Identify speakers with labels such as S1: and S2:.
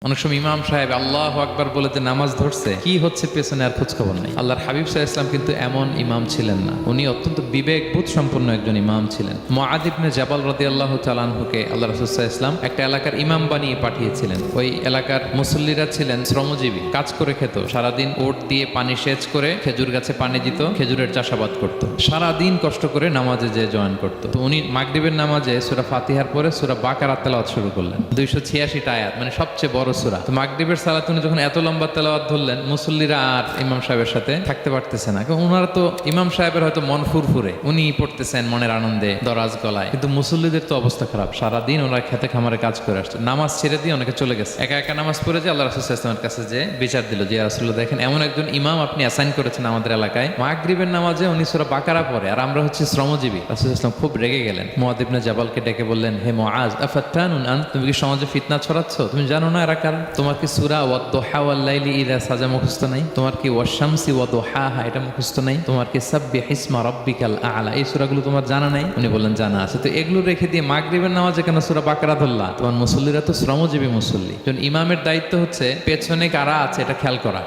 S1: অনেক সময় ইমাম সাহেব আল্লাহু আকবার বলেতে নামাজ ধরছে, কি হচ্ছে পেছনে আর খোঁজ খবর নাই। আল্লাহর হাবিব সাল্লাল্লাহু আলাইহি ওয়াসাল্লাম কিন্তু এমন ইমাম ছিলেন না, উনি অত্যন্ত বিবেকবোধ সম্পন্ন একজন ইমাম ছিলেন। মুআয ইবনে জাবাল রাদিয়াল্লাহু তাআলা আনহুকে আল্লাহ রাসূল সাল্লাল্লাহু আলাইহি ওয়াসাল্লাম একটা এলাকার ইমাম বানিয়ে পাঠিয়েছিলেন। ওই এলাকার মুসল্লিরা ছিলেন শ্রমজীবী, কাজ করে খেত, সারাদিন ওট দিয়ে পানি সেচ করে খেজুর গাছে পানি দিত, খেজুরের চাষাবাদ করত, সারাদিন কষ্ট করে নামাজে যে জয়েন করত। তো উনি মাগরিবের নামাজে সূরা ফাতিহার পরে সূরা বাকারা তেলাওয়াত শুরু করলেন, 286টা আয়াত, মানে সবচেয়ে বড় সূরা। তো মাগরিবের সালাতে উনি যখন এত লম্বা তেলাওয়াত ধরলেন, মুসল্লিরা আর ইমাম সাহেবের সাথে থাকতে পারতেছে না, কারণ ওনারা তো ইমাম সাহেবের হয়তো মন ফুরফুরে, উনি পড়তেছেন মনের আনন্দে দরাজ গলায়, কিন্তু মুসল্লিদের তো অবস্থা খারাপ, সারাদিন ওনারা খেতে খামারে কাজ করে আসছে, নামাজ ছেড়ে দিয়ে অনেকে চলে গেছে, একা একা নামাজ পড়ে যে আল্লাহ রাসূল সাল্লাল্লাহু আলাইহি ওয়াসাল্লামের কাছে যে বিচার দিল যে ইয়া রাসূলুল্লাহ, দেখেন এমন একজন ইমাম আপনি অ্যাসাইন করেছেন আমাদের এলাকায়, মাগরিবের নামাজে উনি সূরা বাকারা পড়ে আর আমরা হচ্ছে শ্রমজীবী। রাসূল সাল্লাল্লাহু আলাইহি ওয়াসাল্লাম খুব রেগে গেলেন। মুআয ইবনে জাবালকে ডেকে বললেন, হে মুআয, আফাত্তানুন আন, তুমি কি সমাজে ফিতনা ছড়াচ্ছ? তুমি জানো না এরা কারা? তোমার কি সূরা ওয়াদ-দুহা ওয়াল-লাইলি ইযা সাজা মুখস্থ নাই? তোমার কি ওয়াশ-শামসি ওয়া-দুহাহা এটা মুখস্থ নাই? তোমার কি সাব্বিহিসমা রাব্বিকাল আ'লা এই সূরাগুলো তোমার জানা নাই? উনি বললেন জানা আছে। তো এগুলো রেখে দিয়ে মাগরিবের নামাজে কেন সূরা বাকারা ধরলা? তোমার মুসল্লিরা তো শ্রমজীবী মুসল্লি, কারণ ইমামের দায়িত্ব হচ্ছে পেছনে কারা আছে এটা খেয়াল করা।